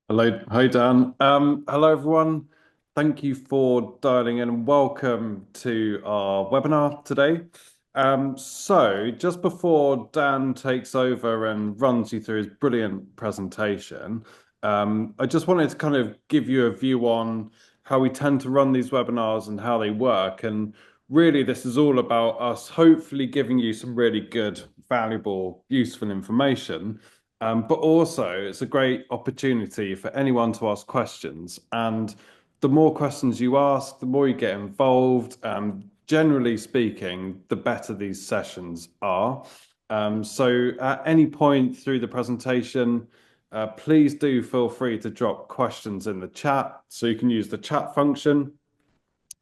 Hello, hi Dan. Hello everyone. Thank you for dialing in and welcome to our webinar today. Just before Dan takes over and runs you through his brilliant presentation, I just wanted to kind of give you a view on how we tend to run these webinars and how they work. And really, this is all about us hopefully giving you some really good, valuable, useful information. But also, it's a great opportunity for anyone to ask questions. And the more questions you ask, the more you get involved. Generally speaking, the better these sessions are. At any point through the presentation, please do feel free to drop questions in the chat. So you can use the chat function,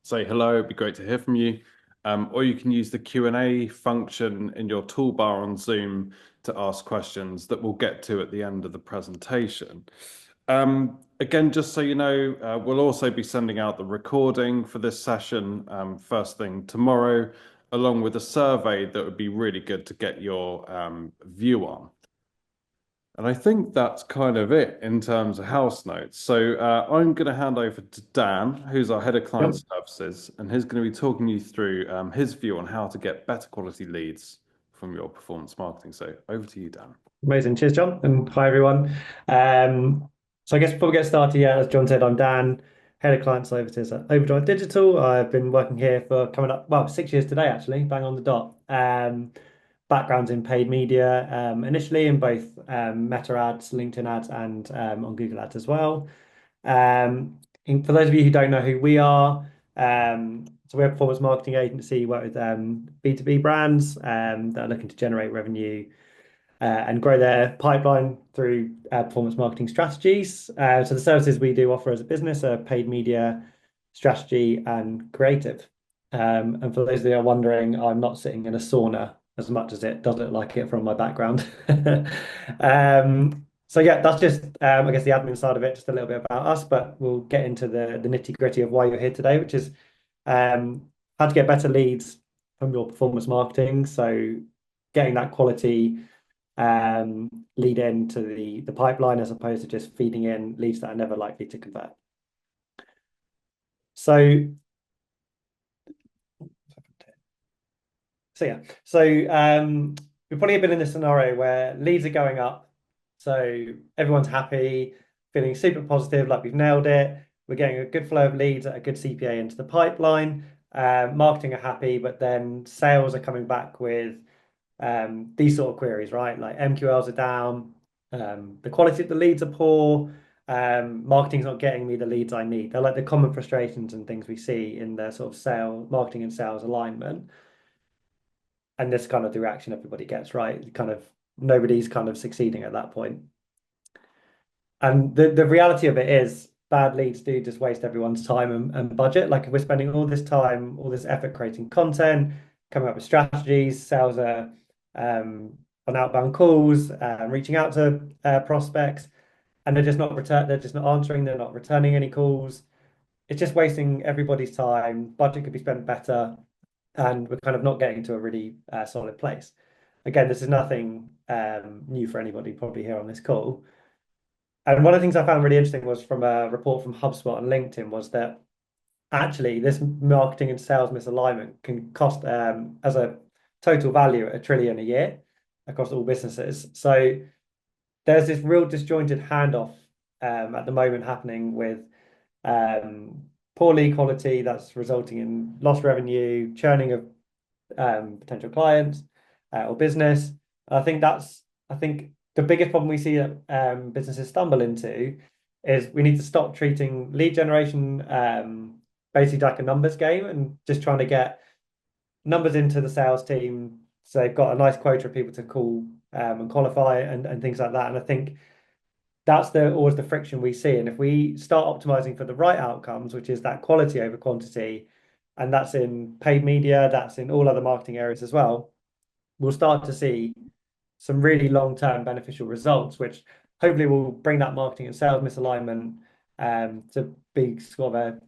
say hello, it'd be great to hear from you. Or you can use the Q&A function in your toolbar on Zoom to ask questions that we'll get to at the end of the presentation. Again, just so you know, we'll also be sending out the recording for this session first thing tomorrow, along with a survey that would be really good to get your view on. And I think that's kind of it in terms of house notes. I'm going to hand over to Dan, who's our head of client Yep. services, and he's going to be talking you through his view on how to get better quality leads from your performance marketing. So over to you, Dan. Amazing. Cheers, John. And hi, everyone. I guess before we get started, yeah, as John said, I'm Dan, Head of Client Services at Overdrive Digital. I've been working here for coming up, well, 6 years today, actually, bang on the dot. Backgrounds in paid media, initially in both Meta ads, LinkedIn ads, and on Google Ads as well. For those of you who don't know who we are, we're a performance marketing agency, work with B2B brands that are looking to generate revenue and grow their pipeline through performance marketing strategies. So the services we do offer as a business are paid media, strategy, and creative. And for those of you who are wondering, I'm not sitting in a sauna as much as it does look like it from my background. So yeah, that's just I guess the admin side of it, just a little bit about us, but we'll get into the nitty-gritty of why you're here today, which is how to get better leads from your performance marketing. So getting that quality lead into the pipeline as opposed to just feeding in leads that are never likely to convert. So we've probably been in this scenario where leads are going up, so everyone's happy, feeling super positive, like we've nailed it. We're getting a good flow of leads at a good CPA into the pipeline. Marketing are happy, but then sales are coming back with these sort of queries, right? Like MQLs are down, the quality of the leads are poor, marketing's not getting me the leads I need. They're like the common frustrations and things we see in the sort of marketing and sales alignment. And this kind of the reaction everybody gets, right? Kind of nobody's kind of succeeding at that point. And the reality of it is bad leads do just waste everyone's time and budget. Like if we're spending all this time, all this effort creating content, coming up with strategies, sales are on outbound calls, reaching out to prospects, and they're just not answering, they're not returning any calls. It's just wasting everybody's time. Budget could be spent better, and we're kind of not getting to a really solid place. Again, this is nothing new for anybody probably here on this call. And one of the things I found really interesting was from a report from HubSpot and LinkedIn was that actually this marketing and sales misalignment can cost as a total value $1 trillion a year across all businesses. So there's this real disjointed handoff at the moment happening with poor lead quality that's resulting in lost revenue, churning of potential clients or business. I think the biggest problem we see that businesses stumble into is we need to stop treating lead generation basically like a numbers game and just trying to get numbers into the sales team so they've got a nice quota of people to call and qualify and things like that. And I think that's always the friction we see. And if we start optimizing for the right outcomes, which is that quality over quantity, and that's in paid media, that's in all other marketing areas as well, we'll start to see some really long-term beneficial results, which hopefully will bring that marketing and sales misalignment to be sort of a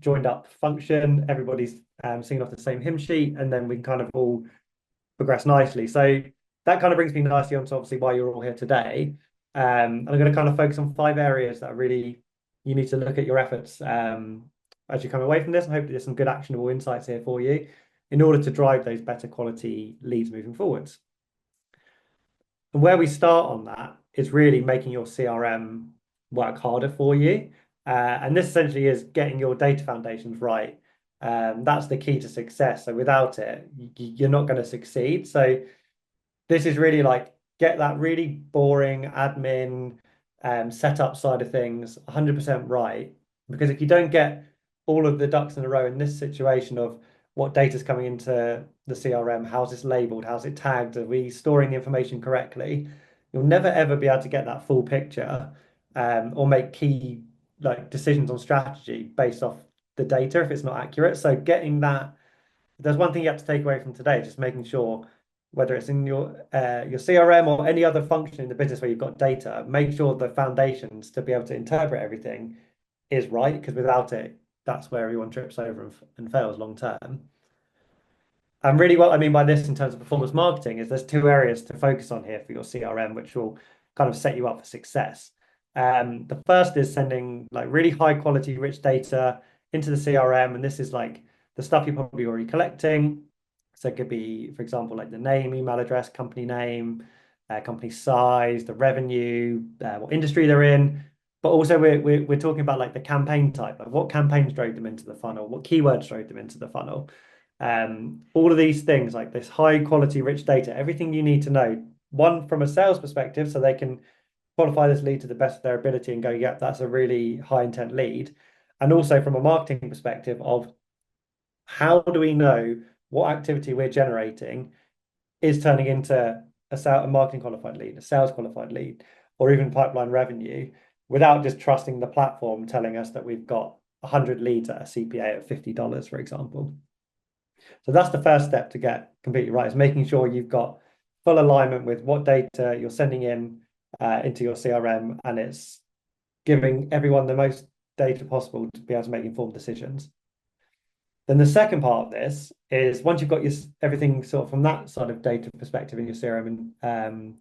joined up function. Everybody's singing off the same hymn sheet, and then we can kind of all progress nicely. So that kind of brings me nicely on to obviously why you're all here today. And I'm going to kind of focus on 5 areas that are really you need to look at your efforts as you come away from this. And hopefully there's some good actionable insights here for you in order to drive those better quality leads moving forwards. And where we start on that is really making your CRM work harder for you. And this essentially is getting your data foundations right. That's the key to success. So without it, you're not going to succeed. So this is really like get that really boring admin setup side of things 100% right. Because if you don't get all of the ducks in a row in this situation of what data is coming into the CRM, how's this labeled, how's it tagged, are we storing the information correctly, you'll never ever be able to get that full picture or make key like decisions on strategy based off the data if it's not accurate. So getting that, there's one thing you have to take away from today, just making sure whether it's in your CRM or any other function in the business where you've got data, make sure the foundations to be able to interpret everything is right, because without it, that's where everyone trips over and fails long term. And really what I mean by this in terms of performance marketing is there's 2 areas to focus on here for your CRM, which will kind of set you up for success. The first is sending like really high quality, rich data into the CRM. And this is like the stuff you're probably already collecting. So it could be, for example, like the name, email address, company name, company size, the revenue, what industry they're in. But also we're talking about like the campaign type, like what campaigns drove them into the funnel, what keywords drove them into the funnel. All of these things like this high quality, rich data, everything you need to know, one from a sales perspective, so they can qualify this lead to the best of their ability and go, yep, that's a really high intent lead. And also from a marketing perspective of how do we know what activity we're generating is turning into a marketing qualified lead, a sales qualified lead, or even pipeline revenue without just trusting the platform telling us that we've got 100 leads at a CPA of $50, for example. So that's the first step to get completely right, is making sure you've got full alignment with what data you're sending in into your CRM, and it's giving everyone the most data possible to be able to make informed decisions. Then the second part of this is once you've got your everything sort of from that side of data perspective in your CRM and in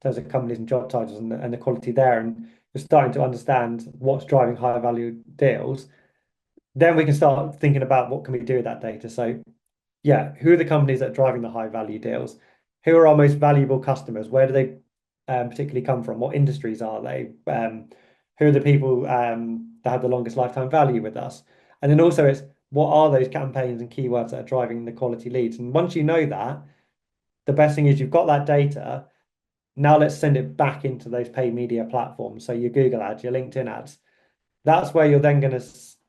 terms of companies and job titles and the quality there, and you're starting to understand what's driving higher value deals, then we can start thinking about what can we do with that data. So yeah, who are the companies that are driving the high value deals? Who are our most valuable customers? Where do they particularly come from? What industries are they? Who are the people that have the longest lifetime value with us? And then also it's what are those campaigns and keywords that are driving the quality leads? And once you know that, the best thing is you've got that data. Now let's send it back into those paid media platforms. So your Google ads, your LinkedIn ads. That's where you're then going to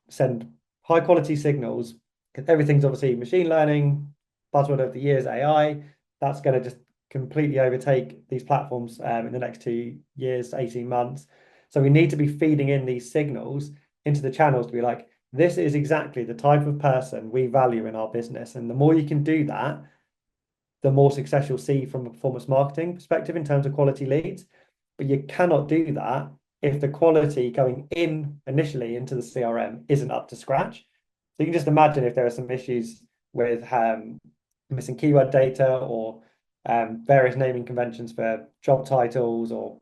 send high quality signals, because everything's obviously machine learning, buzzword of the year is AI. That's going to just completely overtake these platforms in the next 2 years, 18 months. So we need to be feeding in these signals into the channels to be like, this is exactly the type of person we value in our business. And the more you can do that, the more success you'll see from a performance marketing perspective in terms of quality leads. But you cannot do that if the quality going in initially into the CRM isn't up to scratch. So you can just imagine if there are some issues with missing keyword data or various naming conventions for job titles or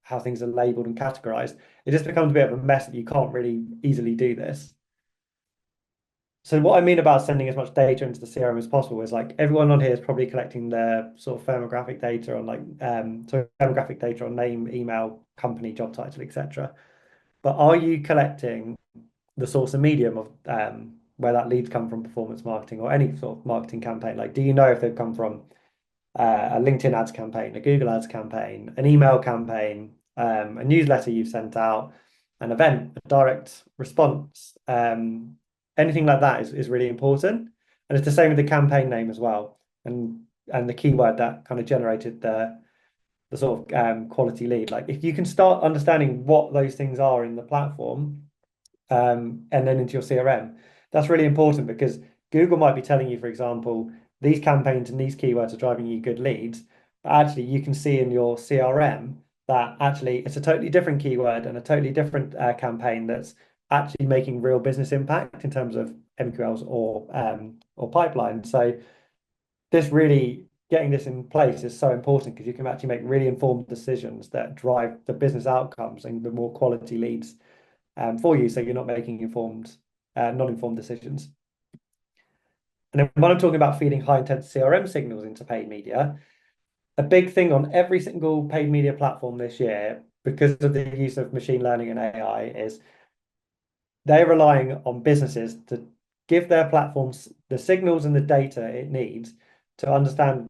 how things are labeled and categorized, it just becomes a bit of a mess that you can't really easily do this. So what I mean about sending as much data into the CRM as possible is like everyone on here is probably collecting their sort of firmographic data on like so firmographic data on name, email, company, job title, etc. But are you collecting the source and medium of where that leads come from performance marketing or any sort of marketing campaign? Like, do you know if they've come from a LinkedIn ads campaign, a Google ads campaign, an email campaign, a newsletter you've sent out, an event, a direct response, anything like that is really important. And it's the same with the campaign name as well, and the keyword that kind of generated the sort of quality lead. Like if you can start understanding what those things are in the platform, and then into your CRM, that's really important because Google might be telling you, for example, these campaigns and these keywords are driving you good leads, but actually you can see in your CRM that actually it's a totally different keyword and a totally different campaign that's actually making real business impact in terms of MQLs or pipeline. So this really getting this in place is so important because you can actually make really informed decisions that drive the business outcomes and the more quality leads for you. So you're not making non-informed decisions. And then when I'm talking about feeding high intent CRM signals into paid media, a big thing on every single paid media platform this year, because of the use of machine learning and AI, is they're relying on businesses to give their platforms the signals and the data it needs to understand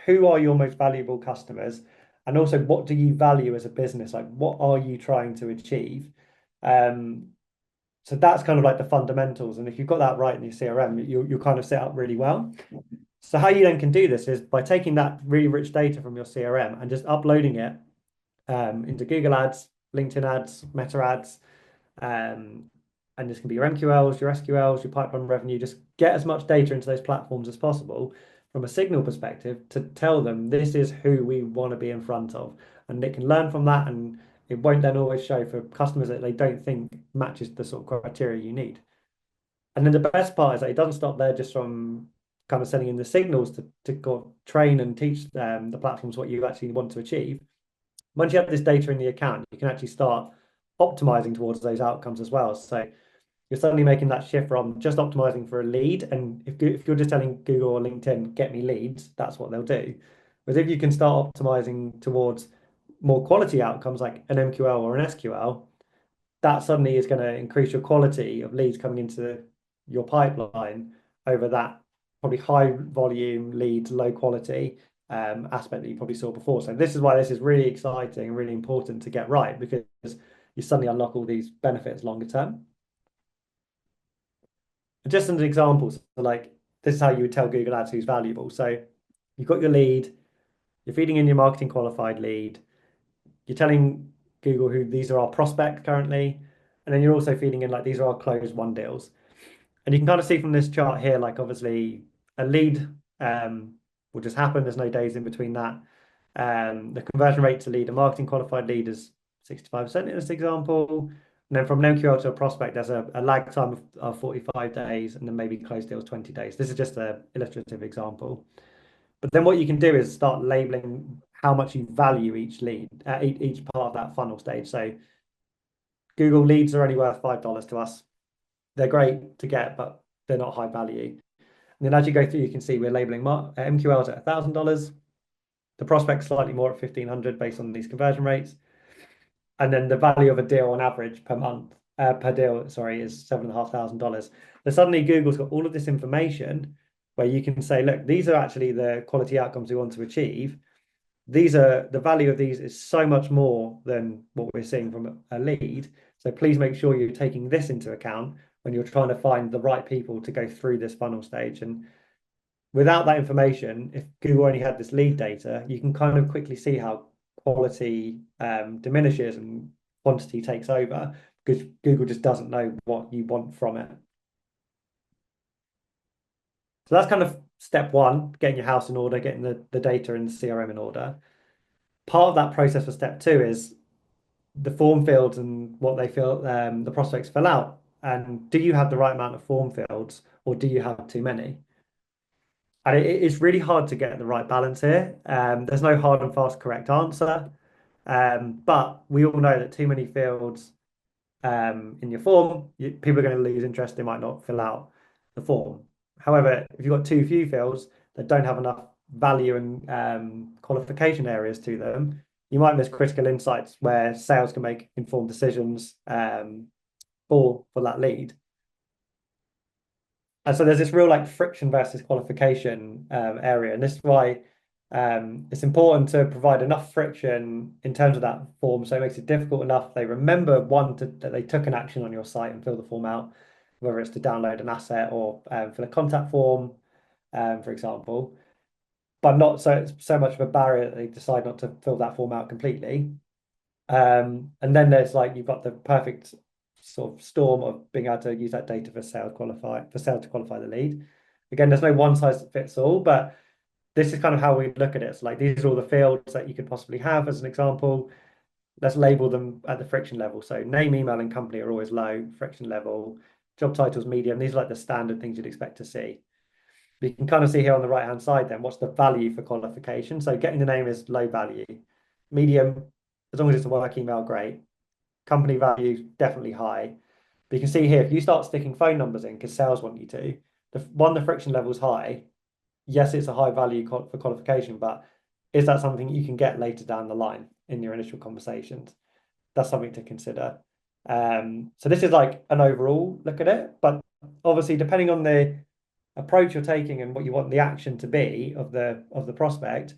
who are your most valuable customers, and also what do you value as a business? Like, what are you trying to achieve? So that's kind of like the fundamentals. And if you've got that right in your CRM, you'll kind of set up really well. So how you then can do this is by taking that really rich data from your CRM and just uploading it into Google Ads, LinkedIn Ads, Meta Ads, and this can be your MQLs, your SQLs, your pipeline revenue. Just get as much data into those platforms as possible from a signal perspective to tell them this is who we want to be in front of. And it can learn from that, and it won't then always show for customers that they don't think matches the sort of criteria you need. And then the best part is that it doesn't stop there just from kind of sending in the signals to go train and teach the platforms what you actually want to achieve. Once you have this data in the account, you can actually start optimizing towards those outcomes as well. So you're suddenly making that shift from just optimizing for a lead. And if you're just telling Google or LinkedIn, get me leads, that's what they'll do. But if you can start optimizing towards more quality outcomes like an MQL or an SQL, that suddenly is going to increase your quality of leads coming into your pipeline over that probably high volume leads, low quality aspect that you probably saw before. So this is why this is really exciting and really important to get right, because you suddenly unlock all these benefits longer term. Just as an example, so like this is how you would tell Google Ads who's valuable. So you've got your lead, you're feeding in your marketing qualified lead, you're telling Google who these are our prospects currently, and then you're also feeding in like these are our closed won deals. And you can kind of see from this chart here, like obviously a lead will just happen. There's no days in between that. The conversion rate to lead, a marketing qualified lead is 65% in this example. And then from an MQL to a prospect, there's a lag time of 45 days, and then maybe closed deals 20 days. This is just an illustrative example. But then what you can do is start labeling how much you value each lead, each part of that funnel stage. So Google leads are only worth $5 to us. They're great to get, but they're not high value. And then as you go through, you can see we're labeling MQLs at $1,000. The prospect's slightly more at $1,500 based on these conversion rates. And then the value of a deal on average per month, per deal, sorry, is $7,500. So suddenly Google's got all of this information where you can say, look, these are actually the quality outcomes we want to achieve. These are the value of these is so much more than what we're seeing from a lead. So please make sure you're taking this into account when you're trying to find the right people to go through this funnel stage. And without that information, if Google only had this lead data, you can kind of quickly see how quality diminishes and quantity takes over because Google just doesn't know what you want from it. So that's kind of step one, getting your house in order, getting the data and the CRM in order. Part of that process for step two is the form fields and what they feel the prospects fill out. And do you have the right amount of form fields or do you have too many? And it's really hard to get the right balance here. There's no hard and fast correct answer. But we all know that too many fields in your form, people are going to lose interest. They might not fill out the form. However, if you've got too few fields that don't have enough value and qualification areas to them, you might miss critical insights where sales can make informed decisions for that lead. And so there's this real like friction versus qualification area, and this is why it's important to provide enough friction in terms of that form, so it makes it difficult enough they remember that they took an action on your site and fill the form out, whether it's to download an asset or fill a contact form, for example, but not so much of a barrier that they decide not to fill that form out completely. And then there's like you've got the perfect sort of storm of being able to use that data for sales to qualify the lead. Again, there's no one size fits all, but this is kind of how we look at it. So like these are all the fields that you could possibly have as an example. Let's label them at the friction level. So name, email, and company are always low, friction level. Job titles, medium. These are like the standard things you'd expect to see. We can kind of see here on the right-hand side then what's the value for qualification. So getting the name is low value. Medium, as long as it's a work email, great. Company value, definitely high. But you can see here, if you start sticking phone numbers in because sales want you to, the friction level is high. Yes, it's a high value for qualification, but is that something you can get later down the line in your initial conversations? That's something to consider. So this is like an overall look at it, but obviously depending on the approach you're taking and what you want the action to be of the prospect,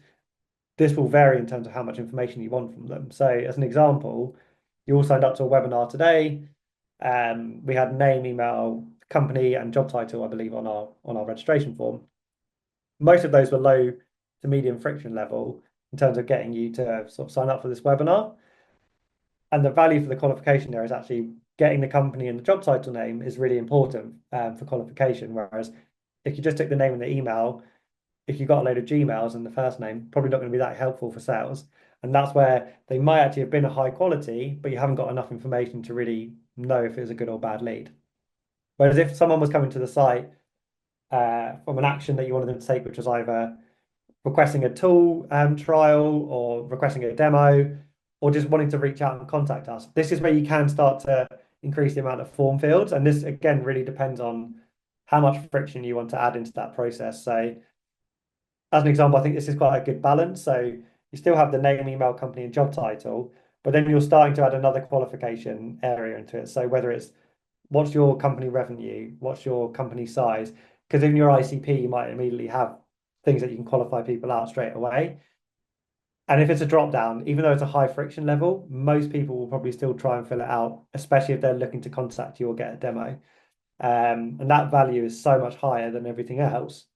this will vary in terms of how much information you want from them. So as an example, you all signed up to a webinar today. We had name, email, company, and job title, I believe, on our registration form. Most of those were low to medium friction level in terms of getting you to sort of sign up for this webinar. And the value for the qualification there is actually getting the company and the job title name is really important for qualification. Whereas if you just took the name and the email, if you got a load of Gmails and the first name, probably not going to be that helpful for sales. And that's where they might actually have been a high quality, but you haven't got enough information to really know if it was a good or bad lead. Whereas if someone was coming to the site from an action that you wanted them to take, which was either requesting a tool trial or requesting a demo, or just wanting to reach out and contact us, this is where you can start to increase the amount of form fields. And this, again, really depends on how much friction you want to add into that process. So as an example, I think this is quite a good balance. So you still have the name, email, company, and job title, but then you're starting to add another qualification area into it. So whether it's what's your company revenue, what's your company size, because in your ICP, you might immediately have things that you can qualify people out straight away. And if it's a drop down, even though it's a high friction level, most people will probably still try and fill it out, especially if they're looking to contact you or get a demo. And that value is so much higher than everything else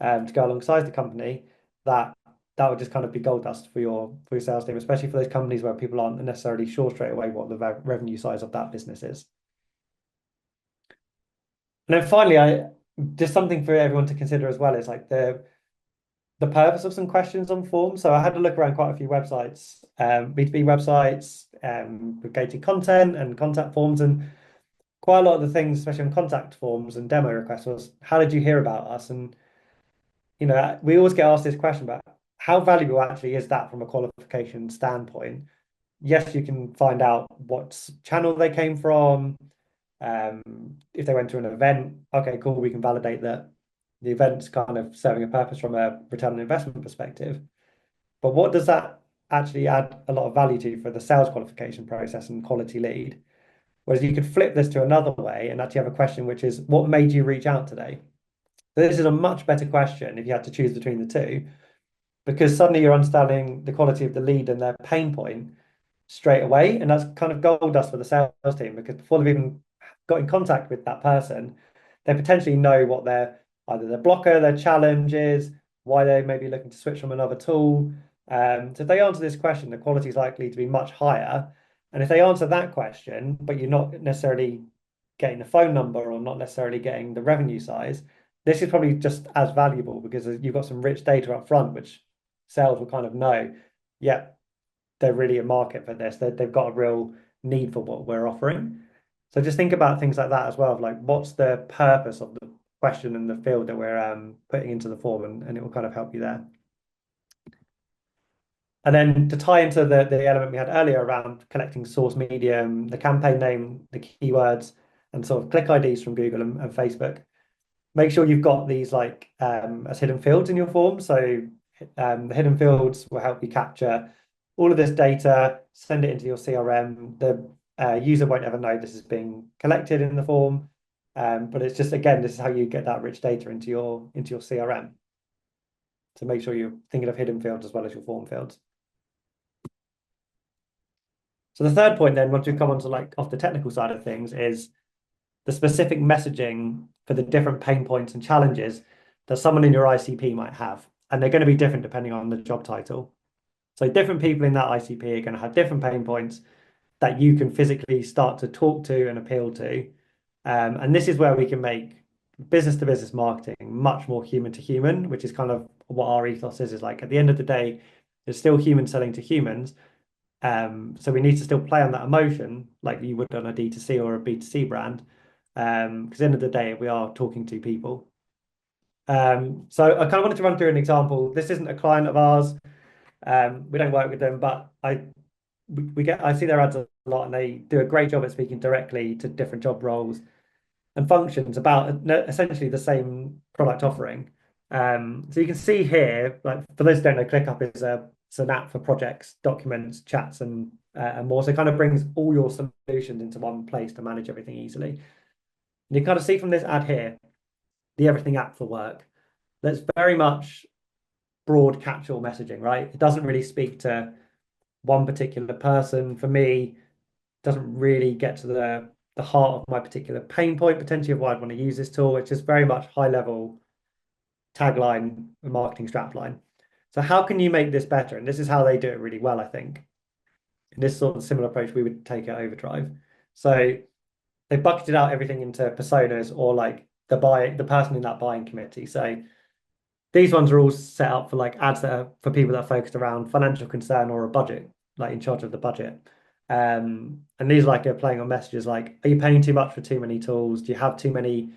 to go alongside the company that that would just kind of be gold dust for your sales team, especially for those companies where people aren't necessarily sure straight away what the revenue size of that business is. And then finally, I just something for everyone to consider as well is like the purpose of some questions on forms. So I had to look around quite a few websites, B2B websites, with gated content and contact forms, and quite a lot of the things, especially on contact forms and demo requests, was how did you hear about us? And we always get asked this question about how valuable actually is that from a qualification standpoint. Yes, you can find out what channel they came from. If they went to an event, okay, cool, we can validate that the event's kind of serving a purpose from a return on investment perspective. But what does that actually add a lot of value to for the sales qualification process and quality lead? Whereas you could flip this to another way and actually have a question, which is, what made you reach out today? So this is a much better question if you had to choose between the two, because suddenly you're understanding the quality of the lead and their pain point straight away. And that's kind of gold dust for the sales team, because before they've even got in contact with that person, they potentially know what either their blocker, their challenge is, why they may be looking to switch from another tool. So if they answer this question, the quality is likely to be much higher. And if they answer that question, but you're not necessarily getting the phone number or not necessarily getting the revenue size, this is probably just as valuable because you've got some rich data up front, which sales will kind of know, yeah, they're really a market for this. They've got a real need for what we're offering. So just think about things like that as well, of like what's the purpose of the question and the field that we're putting into the form, and it will kind of help you there. And then to tie into the element we had earlier around collecting source medium, the campaign name, the keywords, and sort of click IDs from Google and Facebook, make sure you've got these like as hidden fields in your form. So the hidden fields will help you capture all of this data, send it into your CRM. The user won't ever know this is being collected in the form, but it's just, again, this is how you get that rich data into your CRM. So make sure you're thinking of hidden fields as well as your form fields. So the third point then, once we come on to like off the technical side of things, is the specific messaging for the different pain points and challenges that someone in your ICP might have. And they're going to be different depending on the job title. So different people in that ICP are going to have different pain points that you can physically start to talk to and appeal to. And this is where we can make business to business marketing much more human to human, which is kind of what our ethos is like at the end of the day, there's still humans selling to humans. So we need to still play on that emotion like you would on a D2C or a B2C brand. Because at the end of the day, we are talking to people. So I kind of wanted to run through an example. This isn't a client of ours. We don't work with them, but I see their ads a lot, and they do a great job at speaking directly to different job roles and functions about essentially the same product offering. So you can see here, like for those who don't know, ClickUp is it's an app for projects, documents, chats, and more. So it kind of brings all your solutions into one place to manage everything easily. And you kind of see from this ad here, the Everything app for work. That's very much broad catch-all messaging, right? It doesn't really speak to one particular person. For me, doesn't really get to the heart of my particular pain point, potentially of why I'd want to use this tool. It's just very much high level tagline, marketing strapline. So how can you make this better? And this is how they do it really well, I think. In this sort of similar approach we would take at Overdrive. So they bucketed out everything into personas or like the person in that buying committee. So these ones are all set up for like ads that are for people that are focused around financial concern or a budget, like in charge of the budget. And these like are playing on messages like, are you paying too much for too many tools? Do you have too many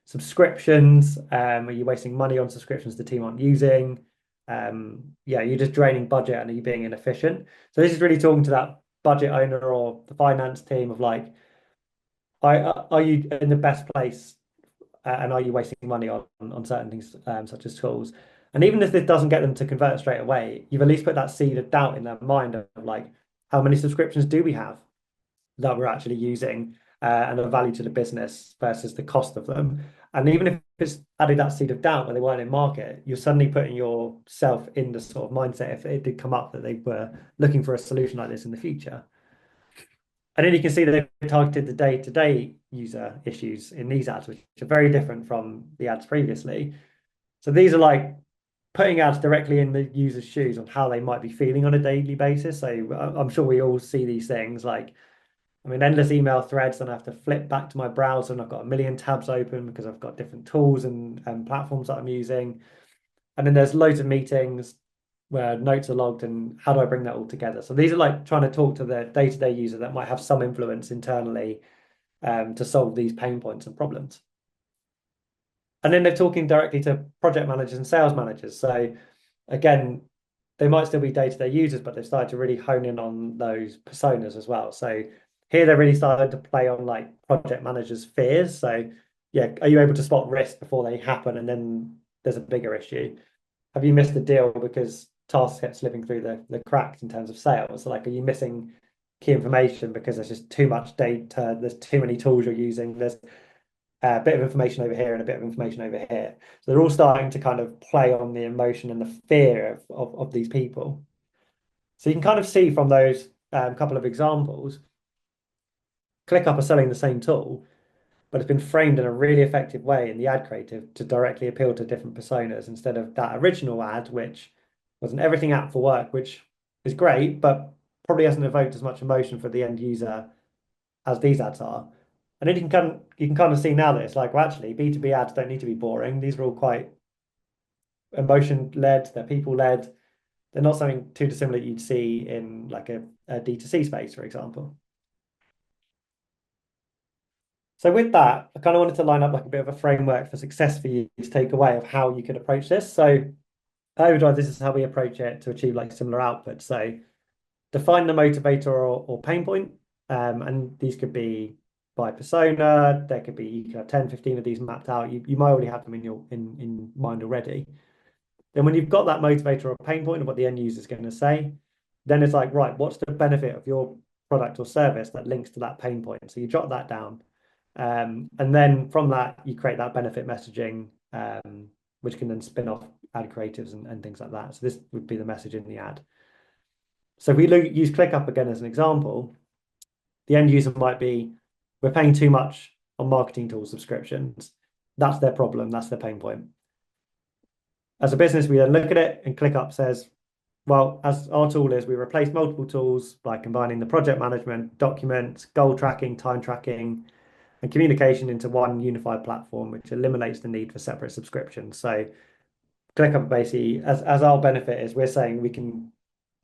subscriptions? Are you wasting money on subscriptions the team aren't using? Yeah, you're just draining budget and are you being inefficient? So this is really talking to that budget owner or the finance team of like, are you in the best place and are you wasting money on certain things such as tools? And even if this doesn't get them to convert straight away, you've at least put that seed of doubt in their mind of like, how many subscriptions do we have that we're actually using and the value to the business versus the cost of them? And even if it's added that seed of doubt when they weren't in market, you're suddenly putting yourself in the sort of mindset if it did come up that they were looking for a solution like this in the future. And then you can see they've targeted the day-to-day user issues in these ads, which are very different from the ads previously. So these are like putting ads directly in the user's shoes on how they might be feeling on a daily basis. So I'm sure we all see these things like, I mean, endless email threads, and I have to flip back to my browser and I've got a million tabs open because I've got different tools and platforms that I'm using. And then there's loads of meetings where notes are logged and how do I bring that all together? So these are like trying to talk to the day-to-day user that might have some influence internally to solve these pain points and problems. And then they're talking directly to project managers and sales managers. So again, they might still be day-to-day users, but they've started to really hone in on those personas as well. So here they're really starting to play on like project managers' fears. So yeah, are you able to spot risks before they happen? And then there's a bigger issue. Have you missed a deal because tasks get slipping through the cracks in terms of sales? So like, are you missing key information because there's just too much data, there's too many tools you're using, there's a bit of information over here and a bit of information over here. So they're all starting to kind of play on the emotion and the fear of these people. So you can kind of see from those couple of examples, ClickUp are selling the same tool, but it's been framed in a really effective way in the ad creative to directly appeal to different personas instead of that original ad, which was an everything app for work, which is great, but probably hasn't evoked as much emotion for the end user as these ads are. And then you can kind of see now that it's like, well, actually, B2B ads don't need to be boring. These are all quite emotion led, they're people led. They're not something too dissimilar you'd see in like a D2C space, for example. So with that, I kind of wanted to line up like a bit of a framework for success for you to take away of how you could approach this. So Overdrive, this is how we approach it to achieve like similar outputs. So define the motivator or pain point. And these could be by persona. There could be, you could have 10, 15 of these mapped out. You might already have them in mind already. Then when you've got that motivator or pain point of what the end user is going to say, then it's like, right, what's the benefit of your product or service that links to that pain point? So you jot that down. And then from that, you create that benefit messaging, which can then spin off ad creatives and things like that. So this would be the message in the ad. So if we use ClickUp again as an example, the end user might be, we're paying too much on marketing tool subscriptions. That's their problem. That's their pain point. As a business, we then look at it and ClickUp says, well, as our tool is, we replace multiple tools by combining the project management, documents, goal tracking, time tracking, and communication into one unified platform, which eliminates the need for separate subscriptions. So ClickUp basically, as our benefit is, we're saying we can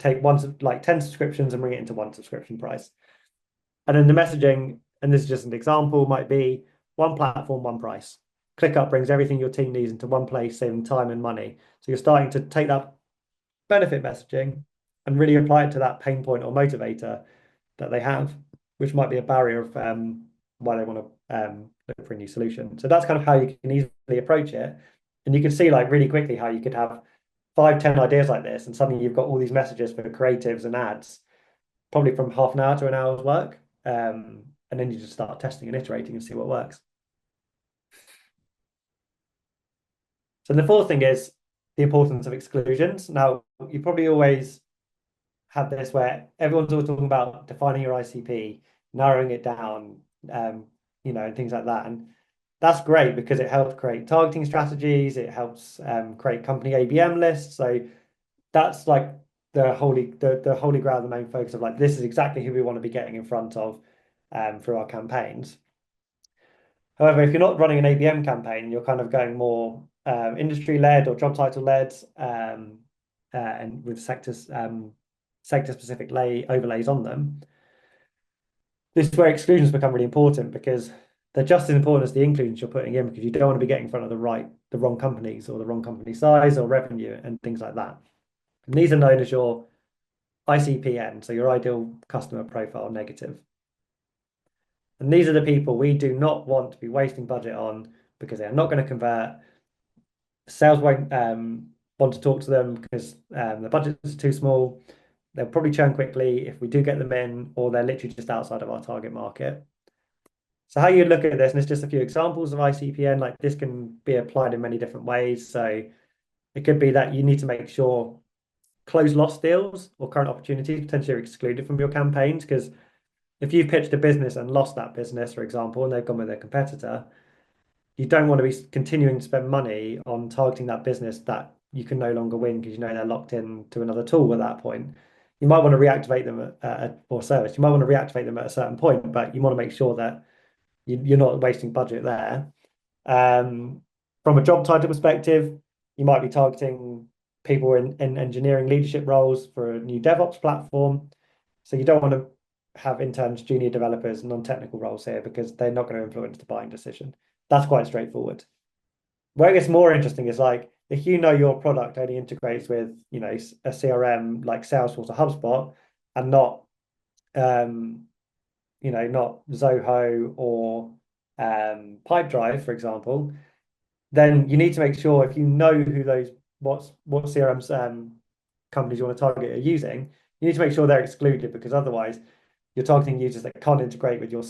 take like 10 subscriptions and bring it into one subscription price. And then the messaging, and this is just an example, might be one platform, one price. ClickUp brings everything your team needs into one place, saving time and money. So you're starting to take that benefit messaging and really apply it to that pain point or motivator that they have, which might be a barrier of why they want to look for a new solution. So that's kind of how you can easily approach it. And you can see like really quickly how you could have 5, 10 ideas like this, and suddenly you've got all these messages for creatives and ads, probably from half an hour to an hour's work. And then you just start testing and iterating and see what works. So the fourth thing is the importance of exclusions. Now, you probably always have this where everyone's always talking about defining your ICP, narrowing it down, and things like that. And that's great because it helps create targeting strategies. It helps create company ABM lists. So that's like the holy grail, the main focus of like this is exactly who we want to be getting in front of through our campaigns. However, if you're not running an ABM campaign, you're kind of going more industry led or job title led, and with sector specific overlays on them. This is where exclusions become really important because they're just as important as the inclusions you're putting in, because you don't want to be getting in front of the wrong companies or the wrong company size or revenue and things like that. And these are known as your ICPN, so your ideal customer profile negative. And these are the people we do not want to be wasting budget on because they are not going to convert. Sales won't want to talk to them because the budget is too small. They'll probably churn quickly if we do get them in, or they're literally just outside of our target market. So how you look at this, and it's just a few examples of ICPN, like this can be applied in many different ways. So it could be that you need to make sure close lost deals or current opportunities potentially are excluded from your campaigns, because if you've pitched a business and lost that business, for example, and they've gone with their competitor, you don't want to be continuing to spend money on targeting that business that you can no longer win because you know they're locked in to another tool at that point. You might want to reactivate them or service. You might want to reactivate them at a certain point, but you want to make sure that you're not wasting budget there. From a job title perspective, you might be targeting people in engineering leadership roles for a new DevOps platform. So you don't want to have interns, junior developers, non-technical roles here because they're not going to influence the buying decision. That's quite straightforward. Where it gets more interesting is like if you know your product only integrates with a CRM like Salesforce or HubSpot, and not not Zoho or Pipedrive, for example, then you need to make sure if you know who those what CRM companies you want to target are using, you need to make sure they're excluded, because otherwise you're targeting users that can't integrate with your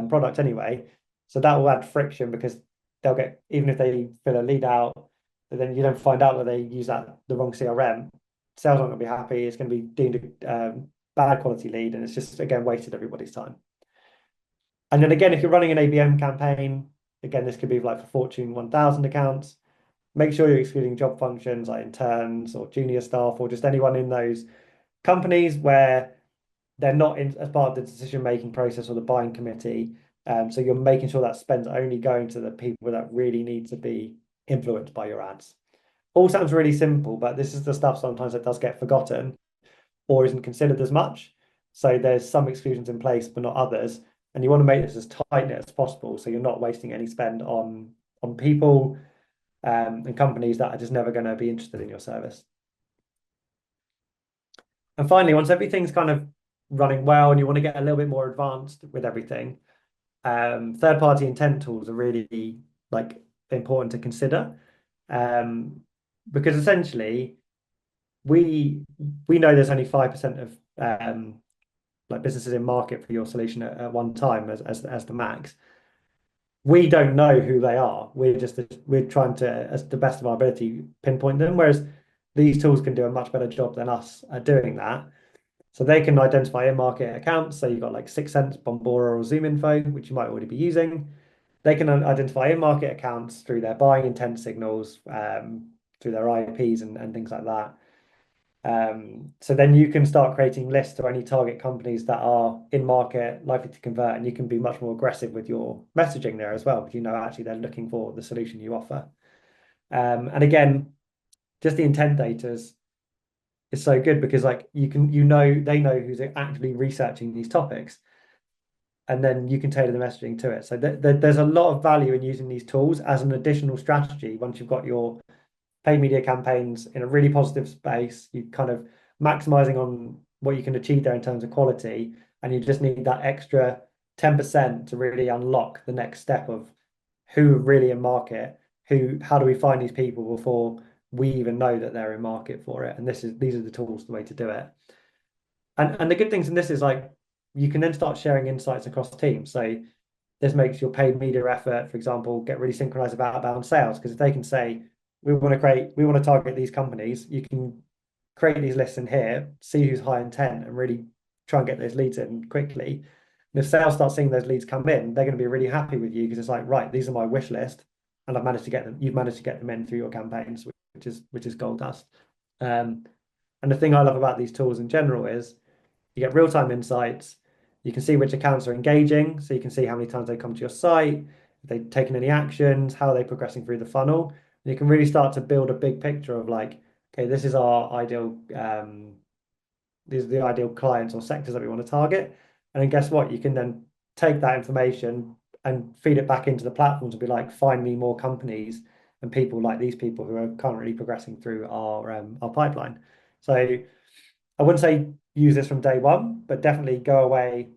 product anyway. So that will add friction because they'll get, even if they fill a lead out, but then you don't find out that they use the wrong CRM, sales aren't going to be happy. It's going to be deemed a bad quality lead, and it's just, again, wasted everybody's time. And then again, if you're running an ABM campaign, again, this could be like for Fortune 1000 accounts, make sure you're excluding job functions like interns or junior staff or just anyone in those companies where they're not as part of the decision-making process or the buying committee. So you're making sure that spend's only going to the people that really need to be influenced by your ads. All sounds really simple, but this is the stuff sometimes that does get forgotten or isn't considered as much. So there's some exclusions in place, but not others. And you want to make this as tight-knit as possible, so you're not wasting any spend on people and companies that are just never going to be interested in your service. And finally, once everything's kind of running well and you want to get a little bit more advanced with everything, third-party intent tools are really like important to consider, because essentially we know there's only 5% of like businesses in market for your solution at one time as the max. We don't know who they are. We're trying to, as the best of our ability, pinpoint them. Whereas these tools can do a much better job than us at doing that. So they can identify in-market accounts. So you've got like 6sense, Bombora, or ZoomInfo, which you might already be using. They can identify in-market accounts through their buying intent signals, through their IPs and things like that. So then you can start creating lists of any target companies that are in market, likely to convert, and you can be much more aggressive with your messaging there as well, because actually they're looking for the solution you offer. And again, just the intent data is so good because like they know who's actively researching these topics. and then you can tailor the messaging to it. So there's a lot of value in using these tools as an additional strategy. Once you've got your paid media campaigns in a really positive space, you kind of maximizing on what you can achieve there in terms of quality, and you just need that extra 10% to really unlock the next step of who are really in market, how do we find these people before we even know that they're in market for it. And these are the tools, the way to do it. And the good things in this is like you can then start sharing insights across teams. So this makes your paid media effort, for example, get really synchronized about outbound sales. Because if they can say, we want to target these companies, you can create these lists in here, see who's high intent, and really try and get those leads in quickly. And if sales start seeing those leads come in, they're going to be really happy with you because it's like, right, these are my wish list, and I've managed to get them. You've managed to get them in through your campaigns, which is gold dust. And the thing I love about these tools in general is you get real-time insights. You can see which accounts are engaging, so you can see how many times they come to your site, if they've taken any actions, how are they progressing through the funnel. And you can really start to build a big picture of like, okay, this is our ideal, these are the ideal clients or sectors that we want to target. And then guess what? You can then take that information and feed it back into the platform to be like, find me more companies and people like these people who are currently progressing through our pipeline. So I wouldn't say use this from day one, but definitely go away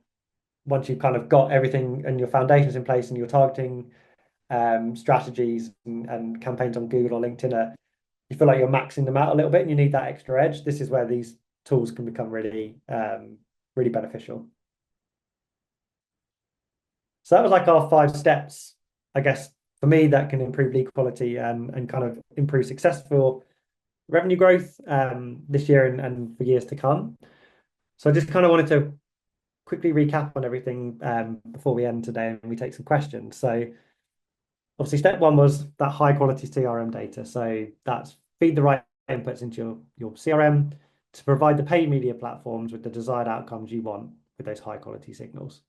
once you've kind of got everything and your foundations in place and your targeting strategies and campaigns on Google or LinkedIn you feel like you're maxing them out a little bit and you need that extra edge. This is where these tools can become really really beneficial. So that was like our 5 steps, I guess, for me that can improve lead quality and kind of improve success for revenue growth this year and for years to come. So I just kind of wanted to quickly recap on everything before we end today and we take some questions. So obviously step 1 was that high quality CRM data. So that's feed the right inputs into your CRM to provide the paid media platforms with the desired outcomes you want with those high quality signals.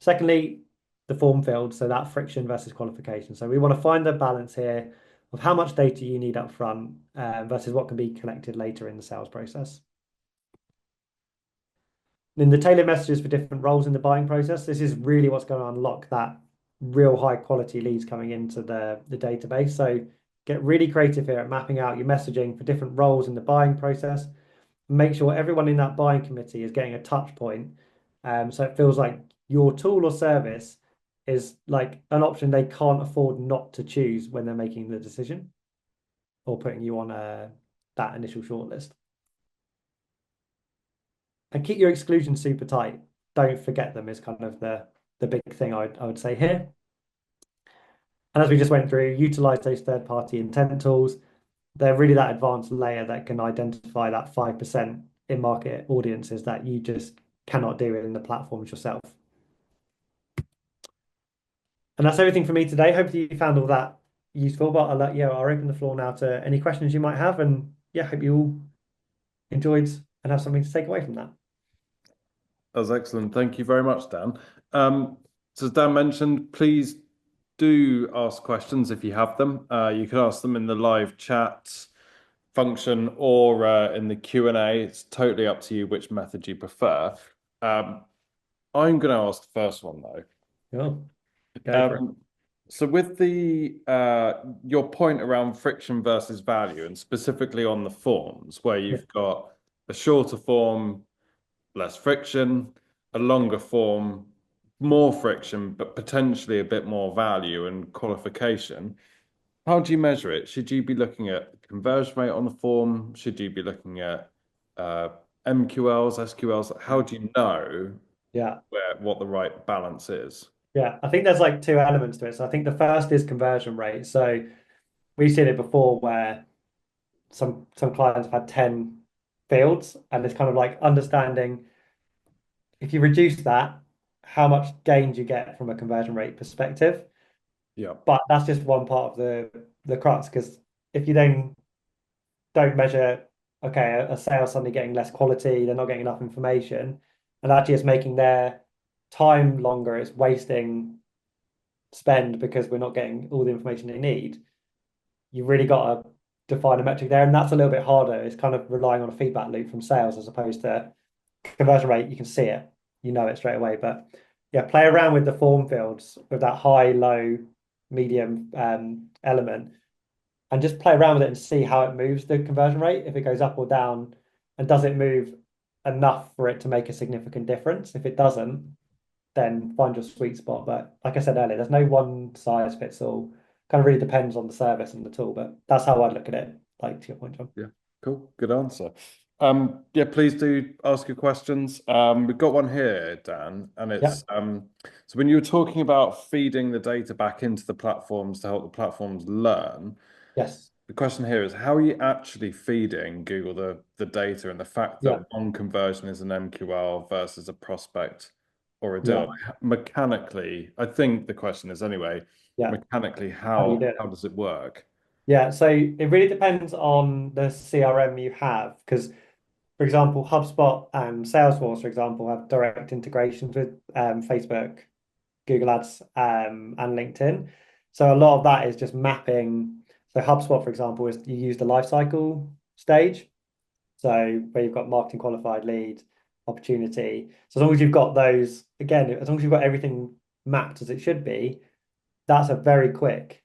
Secondly, the form field, so that friction versus qualification. So we want to find the balance here of how much data you need up front versus what can be collected later in the sales process. In the tailored messages for different roles in the buying process, this is really what's going to unlock that real high quality leads coming into the database. So get really creative here at mapping out your messaging for different roles in the buying process. Make sure everyone in that buying committee is getting a touch point. So it feels like your tool or service is like an option they can't afford not to choose when they're making the decision or putting you on that initial shortlist. And keep your exclusions super tight. Don't forget them is kind of the big thing I would say here. And as we just went through, utilize those third-party intent tools. They're really that advanced layer that can identify that 5% in-market audiences that you just cannot do in the platforms yourself. And that's everything for me today. Hopefully you found all that useful, but I'll open the floor now to any questions you might have. And yeah, hope you all enjoyed and have something to take away from that. That was excellent. Thank you very much, Dan. So as Dan mentioned, please do ask questions if you have them. You can ask them in the live chat function or in the Q&A. It's totally up to you which method you prefer. I'm going to ask the first one though. Cool. Go for it. So with the your point around friction versus value, and specifically on the forms where you've got a shorter form, less friction, a longer form, more friction, but potentially a bit more value and qualification. How do you measure it? Should you be looking at conversion rate on the form? Should you be looking at MQLs, SQLs? How do you know what the right balance is? Yeah, I think there's like 2 elements to it. So I think the first is conversion rate. So we've seen it before where some clients have had 10 fields, and it's kind of like understanding if you reduce that, how much gain do you get from a conversion rate perspective? Yeah. But that's just one part of the crux, because if you then don't measure, okay, a sale suddenly getting less quality, they're not getting enough information, and actually it's making their time longer, it's wasting spend because we're not getting all the information they need. You've really got to define a metric there, and that's a little bit harder. It's kind of relying on a feedback loop from sales as opposed to conversion rate. You can see it. you know it straight away. But yeah, play around with the form fields with that high, low, medium element, and just play around with it and see how it moves the conversion rate, if it goes up or down, and does it move enough for it to make a significant difference? If it doesn't, then find your sweet spot. But like I said earlier, there's no one size fits all. Kind of really depends on the service and the tool, but that's how I'd look at it, like to your point, John. Yeah, cool. Good answer. Yeah, please do ask your questions. We've got one here, Dan, and Yeah. it's so when you were talking about feeding the data back into the platforms to help the platforms learn, Yes. the question here is how are you actually feeding Google the data and the fact Yeah. that one conversion is an MQL versus a prospect or a deal? Yeah. Mechanically, I think the question is anyway, Yeah. mechanically, How do you do how it? does it work? Yeah. So it really depends on the CRM you have, because for example, HubSpot and Salesforce, for example, have direct integrations with Facebook, Google Ads, and LinkedIn. So a lot of that is just mapping. So HubSpot, for example, is you use the lifecycle stage. So where you've got marketing qualified lead, opportunity. So as long as you've got those, again, as long as you've got everything mapped as it should be, that's a very quick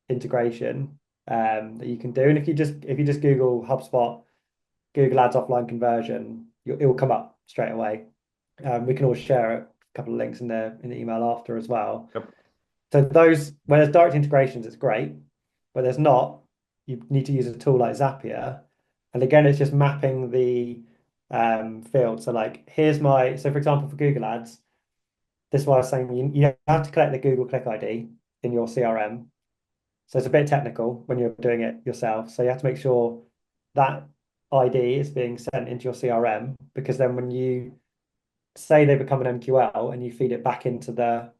integration that you can do. And if you just Google HubSpot, Google Ads offline conversion, it will come up straight away. We can all share a couple of links in the email after as well. Yep. So those where there's direct integrations, it's great. Where there's not, you need to use a tool like Zapier. And again, it's just mapping the field. So like here's my, so for example, for Google Ads, this is what I was saying, you have to collect the Google Click ID in your CRM. So it's a bit technical when you're doing it yourself. So you have to make sure that ID is being sent into your CRM, because then when you say they become an MQL and you feed it back into the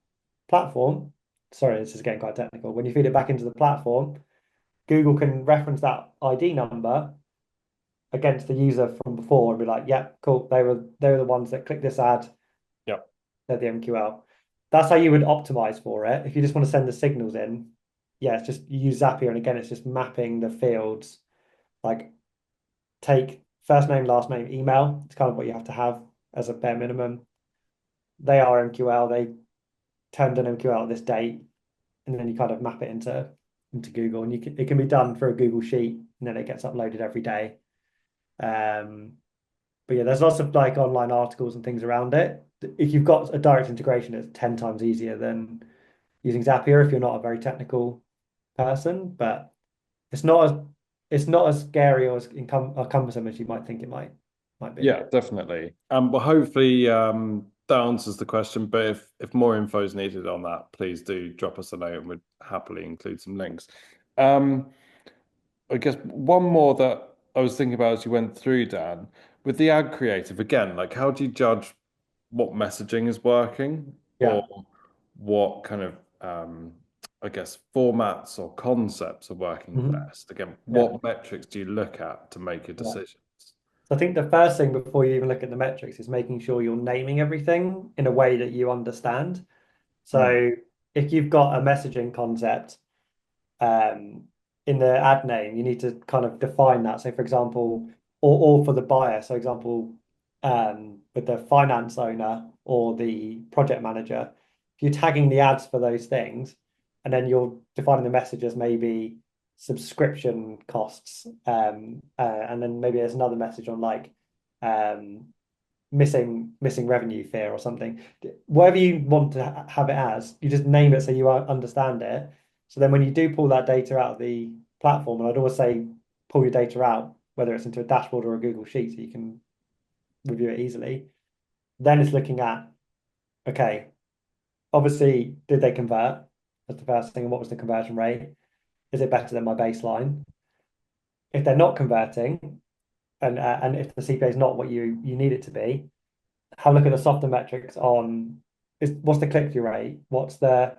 platform, sorry, this is getting quite technical. When you feed it back into the platform, Google can reference that ID number against the user from before and be like, yeah, cool, they were the ones that clicked this ad, Yep. they're the MQL. That's how you would optimize for it. If you just want to send the signals in, yeah, it's just you use Zapier, and again, it's just mapping the fields, like take first name, last name, email. It's kind of what you have to have as a bare minimum. They are MQL. They turned an MQL at this date, and then you kind of map it into Google, and it can be done through a Google Sheet, and then it gets uploaded every day. But yeah, there's lots of like online articles and things around it. If you've got a direct integration, it's 10 times easier than using Zapier if you're not a very technical person. But it's not as it's not as scary or as cumbersome as you might think it might be. Yeah, definitely. Well, hopefully that answers the question. But if more info is needed on that, please do drop us a note, and we'd happily include some links. Um, I guess one more that I was thinking about as you went through, Dan, with the ad creative again, like how do you judge what messaging is working Yeah. or what kind of I guess formats or concepts are working Mhm. best? Again, Yeah. what metrics do you look at to make your Yeah. decisions? So I think the first thing before you even look at the metrics is making sure you're naming everything in a way that you understand. Mm. So if you've got a messaging concept um, in the ad name, you need to kind of define that. So for example, or for the buyer, so example, with the finance owner or the project manager, if you're tagging the ads for those things, and then you're defining the message as maybe subscription costs, and then maybe there's another message on like um, missing revenue fear or something. Whatever you want to have it as, you just name it so you understand it. So then when you do pull that data out of the platform, and I'd always say pull your data out, whether it's into a dashboard or a Google Sheet, so you can review it easily. Then it's looking at, okay, obviously, did they convert? That's the first thing. And what was the conversion rate? Is it better than my baseline? If they're not converting, and if the CPA is not what you need it to be, have a look at the softer metrics on what's the click-through rate? What's the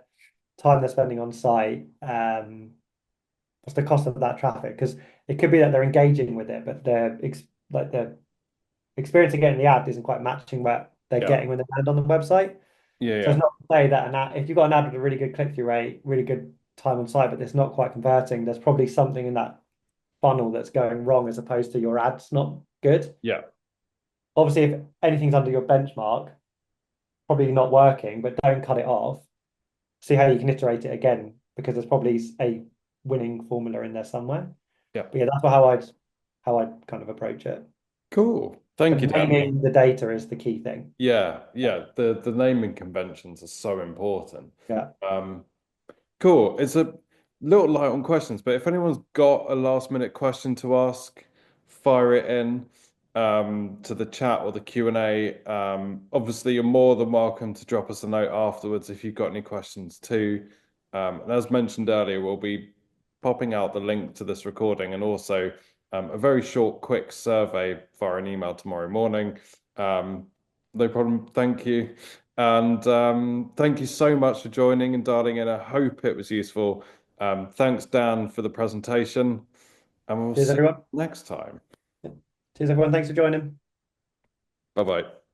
time they're spending on site? What's the cost of that traffic? Because it could be that they're engaging with it, but their experience of getting the ad isn't quite matching what they're Yeah. getting when they land on the website. Yeah, So yeah. it's not to say that an ad, if you've got an ad with a really good click-through rate, really good time on site, but it's not quite converting, there's probably something in that funnel that's going wrong as opposed to your ad's not good. Yeah. Obviously, if anything's under your benchmark, probably not working, but don't cut it off. See how you can iterate it again because there's probably a winning formula in there somewhere. Yeah. But yeah, that's how I'd kind of approach it. Cool. Thank you, But Dan. naming the data is the key thing. Yeah, yeah. The naming conventions are so important. Yeah. Um, cool. It's a little light on questions, but if anyone's got a last minute question to ask, fire it in to the chat or the Q&A. Obviously, you're more than welcome to drop us a note afterwards if you've got any questions too. And as mentioned earlier, we'll be popping out the link to this recording and also a very short, quick survey via an email tomorrow morning. No problem. Thank you. And thank you so much for joining and dialing in. I hope it was useful. Thanks, Dan, for the presentation, and we'll Cheers, see everyone. you next time. Cheers, everyone. Thanks for joining. Bye bye.